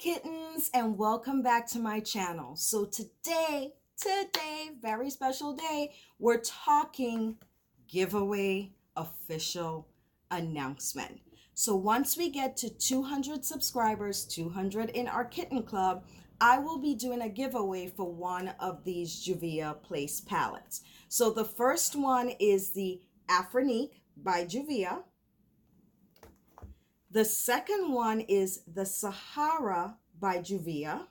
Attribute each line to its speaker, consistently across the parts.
Speaker 1: kittens, and welcome back to my channel. So today, very special day, we're talking giveaway official announcement. So once we get to 200 subscribers, 200 in our kitten club, I will be doing a giveaway for one of these Juvia Place palettes. So the first one is the Afrique by Juvia. The second one is the Saharan by Juvia.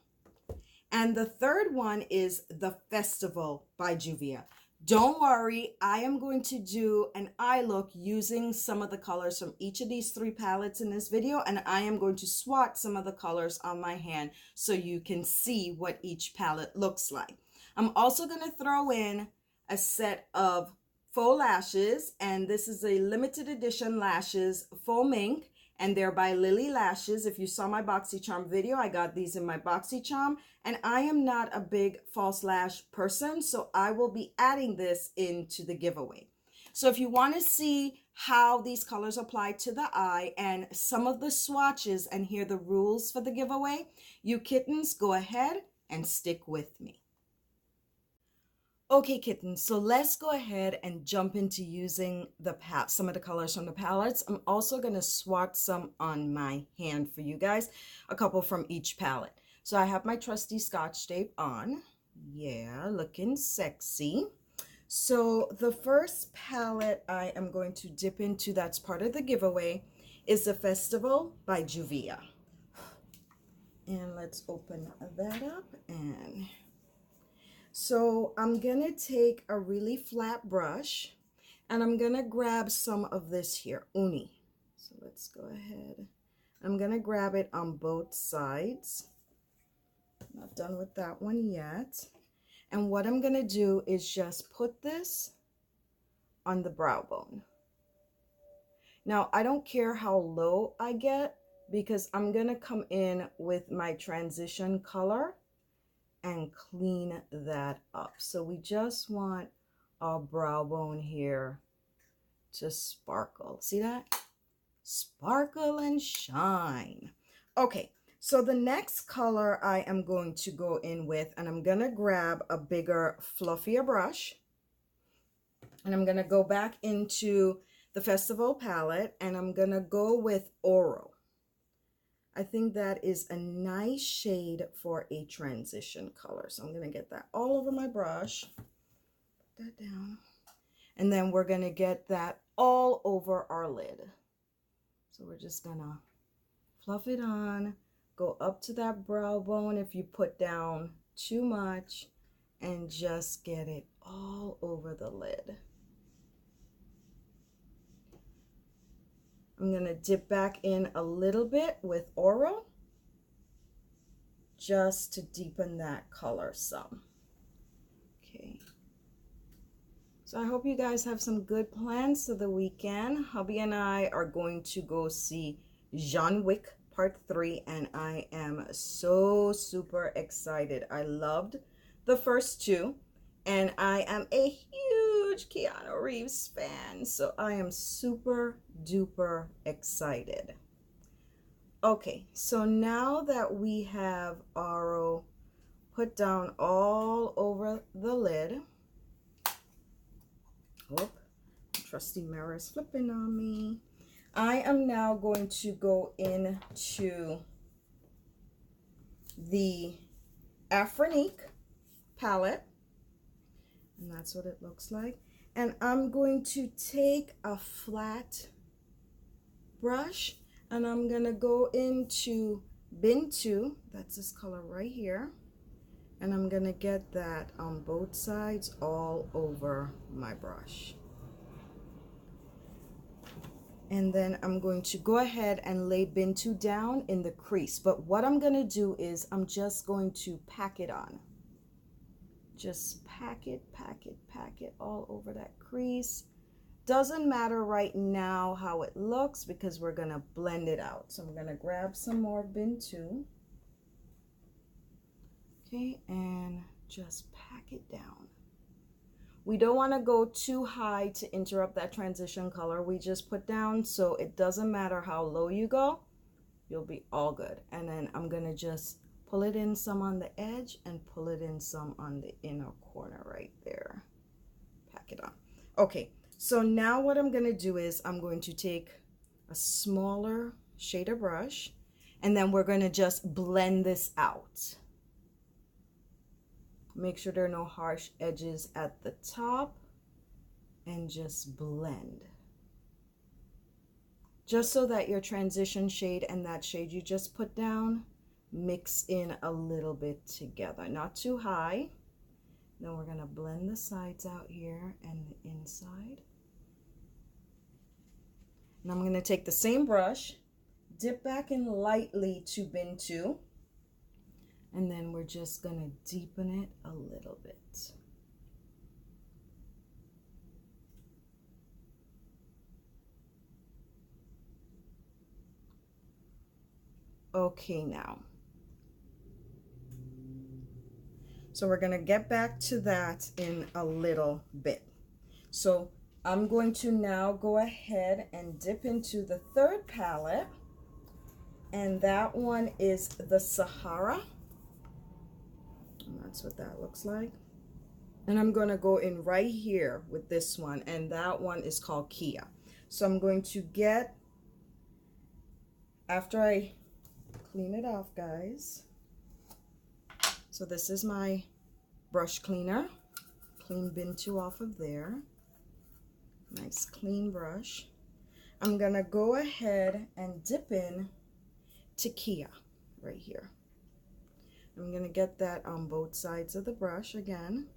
Speaker 1: And the third one is the Festival by Juvia. Don't worry, I am going to do an eye look using some of the colors from each of these three palettes in this video, and I am going to swatch some of the colors on my hand so you can see what each palette looks like. I'm also going to throw in a set of faux lashes, and this is a limited edition lashes, faux mink, and they're by Lily Lashes. If you saw my BoxyCharm video, I got these in my BoxyCharm, and I am not a big false lash person, so I will be adding this into the giveaway. So if you want to see how these colors apply to the eye and some of the swatches and hear the rules for the giveaway, you kittens, go ahead and stick with me. Okay, kittens, so let's go ahead and jump into using some of the colors from the palettes. I'm also going to swatch some on my hand for you guys, a couple from each palette. So I have my trusty Scotch tape on. Yeah, looking sexy. So the first palette I am going to dip into that's part of the giveaway is the Festival by Juvia. And let's open that up. And so I'm gonna take a really flat brush and I'm gonna grab some of this here, uni. So let's go ahead. I'm gonna grab it on both sides. Not done with that one yet. And what I'm gonna do is just put this on the brow bone. Now, I don't care how low I get because I'm gonna come in with my transition color and clean that up. So we just want our brow bone here to sparkle. See that? Sparkle and shine. Okay, so the next color I am going to go in with, and I'm gonna grab a bigger, fluffier brush, and I'm gonna go back into the Festival palette, and I'm gonna go with Oro. I think that is a nice shade for a transition color. So I'm going to get that all over my brush. Put that down. And then we're going to get that all over our lid. So we're just going to fluff it on, go up to that brow bone if you put down too much, and just get it all over the lid. I'm going to dip back in a little bit with Oro just to deepen that color some. Okay. So I hope you guys have some good plans for the weekend. Hubby and I are going to go see John Wick Part 3, and I am so super excited. I loved the first two, and I am a huge Keanu Reeves fan, so I am super duper excited. Okay, so now that we have Oro put down all over the lid, trusty mirror is flipping on me. I am now going to go into the Afrique palette. And that's what it looks like. And I'm going to take a flat brush and I'm going to go into bin 2. That's this color right here. And I'm going to get that on both sides all over my brush. And then I'm going to go ahead and lay bin 2 down in the crease. But what I'm going to do is I'm just going to pack it on. Just pack it all over that crease. Doesn't matter right now how it looks because we're gonna blend it out. So I'm gonna grab some more bin 2. Okay, and just pack it down. We don't want to go too high to interrupt that transition color. We just put down so it doesn't matter how low you go, you'll be all good. And then I'm gonna just pull it in some on the edge and pull it in some on the inner corner right there. Pack it on. Okay, so now what I'm gonna do is I'm going to take a smaller shader brush, and then we're gonna just blend this out. Make sure there are no harsh edges at the top, and just blend. Just so that your transition shade and that shade you just put down mix in a little bit together, not too high. Then we're gonna blend the sides out here and the inside. And I'm gonna take the same brush, dip back in lightly to bin 2, and then we're just gonna deepen it a little bit. Okay, now. So we're gonna get back to that in a little bit. So I'm going to now go ahead and dip into the third palette, and that one is the Sahara. And that's what that looks like. And I'm gonna go in right here with this one, and that one is called Kia. So I'm going to get, after I clean it off, guys. So this is my brush cleaner. Clean bin 2 off of there. Nice clean brush. I'm gonna go ahead and dip in to Kia right here. I'm gonna get that on both sides of the brush again.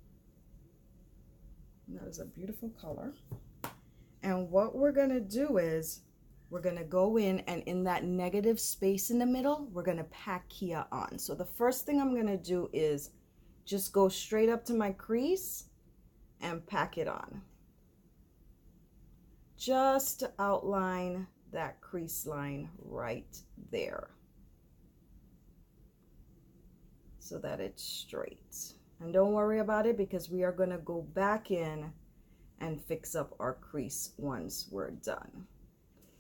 Speaker 1: That is a beautiful color. And what we're gonna do is we're gonna go in, and in that negative space in the middle, we're gonna pack Kia on. So the first thing I'm gonna do is just go straight up to my crease and pack it on. Just to outline that crease line right there, so that it's straight. And don't worry about it, because we are gonna go back in and fix up our crease once we're done.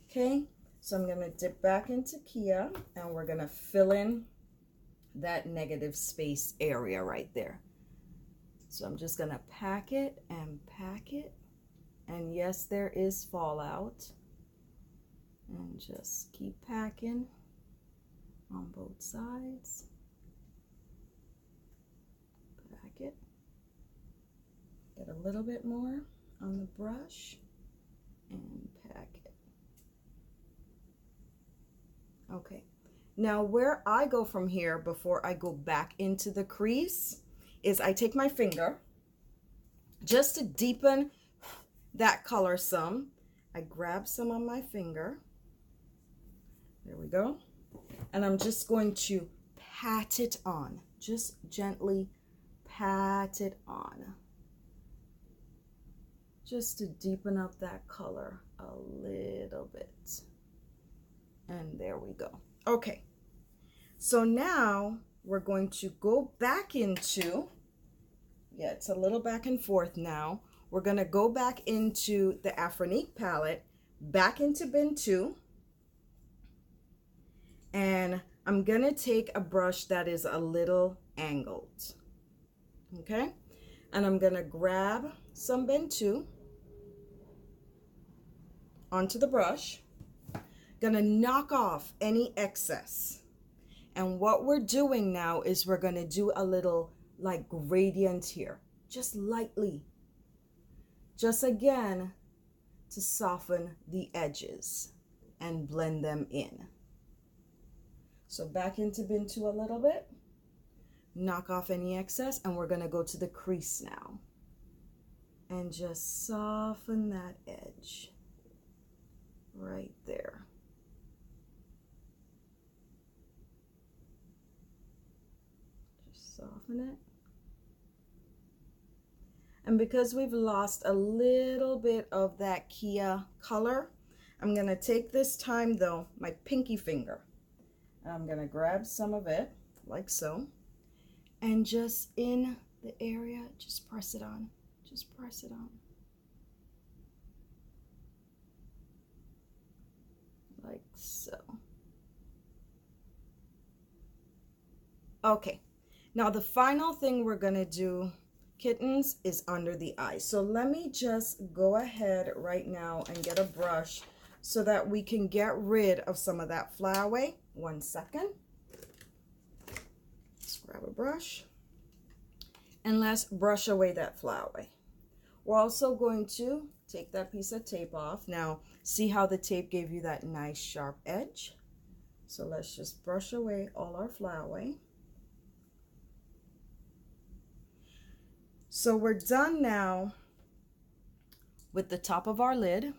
Speaker 1: Okay, so I'm gonna dip back into Kia, and we're gonna fill in that negative space area right there. So I'm just gonna pack it and pack it. And yes, there is fallout. And just keep packing on both sides. Pack it. Get a little bit more on the brush and pack it. Okay, now where I go from here before I go back into the crease is I take my finger just to deepen that color some. I grab some on my finger. There we go. And I'm just going to pat it on. Just gently pat it on. Just to deepen up that color a little bit. And there we go. Okay, so now we're going to go back into, yeah, it's a little back and forth now. We're going to go back into the Afrique palette, back into bin 2. And I'm going to take a brush that is a little angled. Okay, and I'm going to grab some bin 2 onto the brush. Gonna knock off any excess. And what we're doing now is we're gonna do a little like gradient here, just lightly, just again to soften the edges and blend them in. So back into bin 2 a little bit, knock off any excess, and we're gonna go to the crease now and just soften that edge right there. Soften it. And because we've lost a little bit of that Kia color, I'm going to take this time though, my pinky finger, and I'm going to grab some of it like so, and just in the area, just press it on. Just press it on. Like so. Okay, now the final thing we're gonna do, kittens, is under the eye. So let me just go ahead right now and get a brush so that we can get rid of some of that flyaway. 1 second. Let's grab a brush and let's brush away that flyaway. We're also going to take that piece of tape off. Now, see how the tape gave you that nice sharp edge? So let's just brush away all our flyaway. So we're done now with the top of our lid.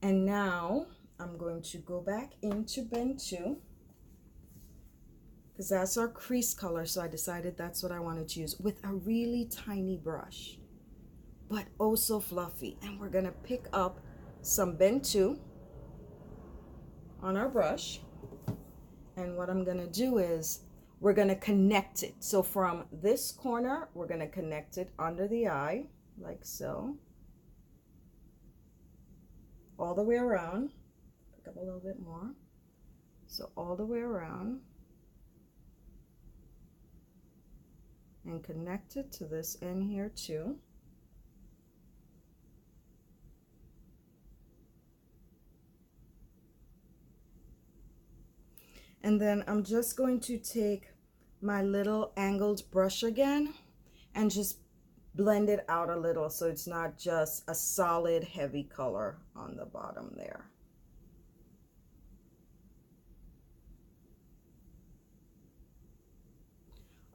Speaker 1: And now I'm going to go back into bend 2 because that's our crease color. So I decided that's what I wanted to use with a really tiny brush, but oh so fluffy. And we're gonna pick up some bend 2 on our brush. And what I'm gonna do is we're gonna connect it. So from this corner, we're gonna connect it under the eye, like so. All the way around. Pick up a little bit more. So all the way around. And connect it to this end here too. And then I'm just going to take my little angled brush again and just blend it out a little so it's not just a solid heavy color on the bottom there.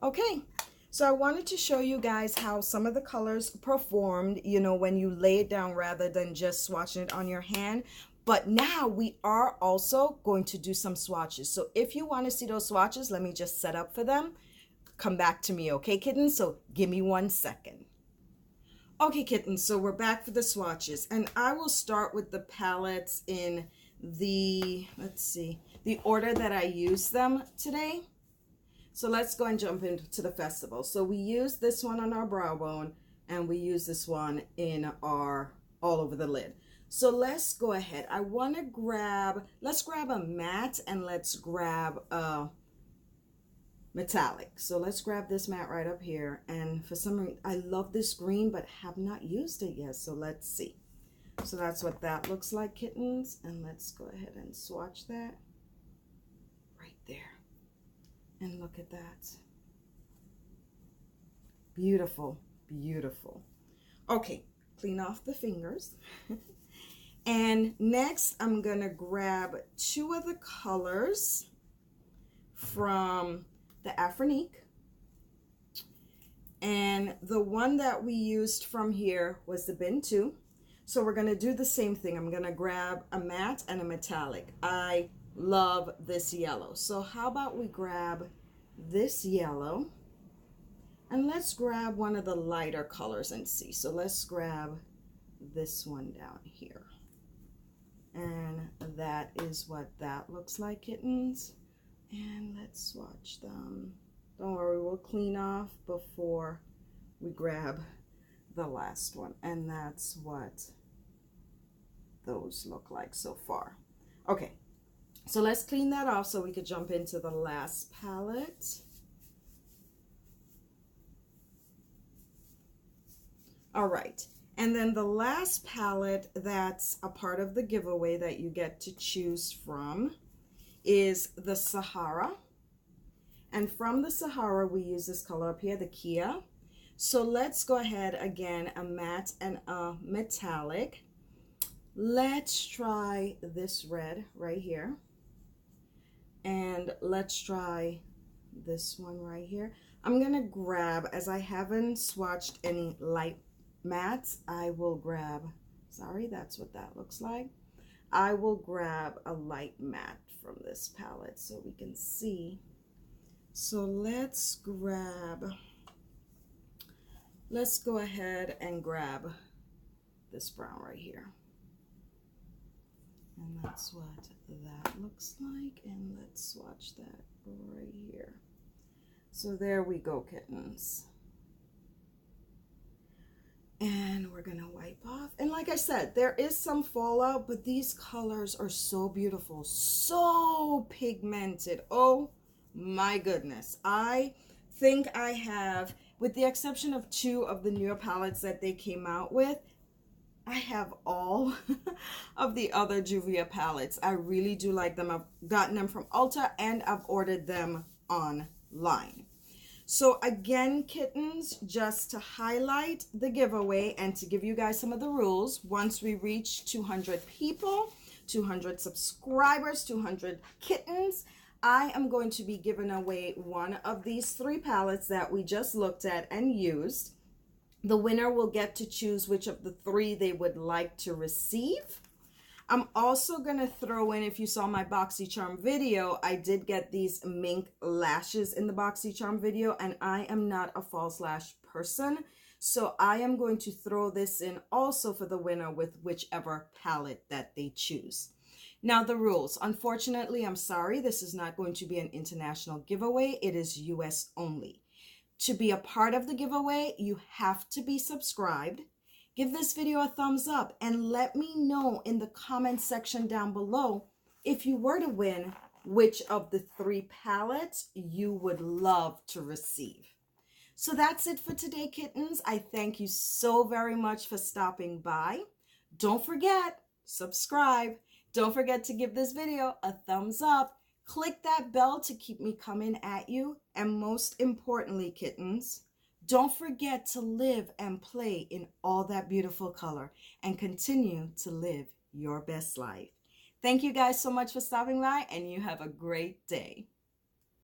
Speaker 1: Okay, so I wanted to show you guys how some of the colors performed, you know, when you lay it down rather than just swatching it on your hand. But now we are also going to do some swatches. So if you want to see those swatches, let me just set up for them. Come back to me, okay, kittens? So give me 1 second. Okay, kittens, so we're back for the swatches. And I will start with the palettes in the, let's see, the order that I used them today. So let's go and jump into the festival. So we use this one on our brow bone, and we use this one in our all over the lid. So let's go ahead. I want to grab, let's grab a matte and let's grab a metallic. So let's grab this matte right up here. And for some reason, I love this green, but have not used it yet. So let's see. So that's what that looks like, kittens. And let's go ahead and swatch that right there. And look at that. Beautiful, beautiful. Okay, clean off the fingers. And next, I'm gonna grab 2 of the colors from the Afrique. And the one that we used from here was the Bend 2. So we're gonna do the same thing. I'm gonna grab a matte and a metallic. I love this yellow. So how about we grab this yellow and let's grab one of the lighter colors and see. So let's grab this one down here. And that is what that looks like, kittens. And let's swatch them. Don't worry, we'll clean off before we grab the last one. And that's what those look like so far. Okay, so let's clean that off so we could jump into the last palette. All right. And then the last palette that's a part of the giveaway that you get to choose from is the Sahara. And from the Sahara, we use this color up here, the Kia. So let's go ahead again, a matte and a metallic. Let's try this red right here. And let's try this one right here. I'm going to grab, as I haven't swatched any light mattes, I will grab, sorry, that's what that looks like. I will grab a light matte from this palette so we can see. So let's go ahead and grab this brown right here. And that's what that looks like. And let's swatch that right here. So there we go, kittens. And we're gonna wipe off. And like I said, there is some fallout, but these colors are so beautiful, so pigmented. Oh My goodness. I think I have, with the exception of 2 of the newer palettes that they came out with, I have all of the other Juvia palettes. I really do like them. I've gotten them from Ulta and I've ordered them online. So again, kittens, just to highlight the giveaway and to give you guys some of the rules, once we reach 200 people, 200 subscribers, 200 kittens, I am going to be giving away one of these 3 palettes that we just looked at and used. The winner will get to choose which of the 3 they would like to receive. I'm also going to throw in, if you saw my BoxyCharm video, I did get these mink lashes in the BoxyCharm video, and I am not a false lash person. So I am going to throw this in also for the winner with whichever palette that they choose. Now the rules. Unfortunately, I'm sorry, this is not going to be an international giveaway. It is US only. To be a part of the giveaway, you have to be subscribed. Give this video a thumbs up and let me know in the comment section down below if you were to win, which of the 3 palettes you would love to receive. So that's it for today, kittens. I thank you so very much for stopping by. Don't forget, subscribe. Don't forget to give this video a thumbs up. Click that bell to keep me coming at you. And most importantly, kittens, don't forget to live and play in all that beautiful color and continue to live your best life. Thank you guys so much for stopping by, and you have a great day.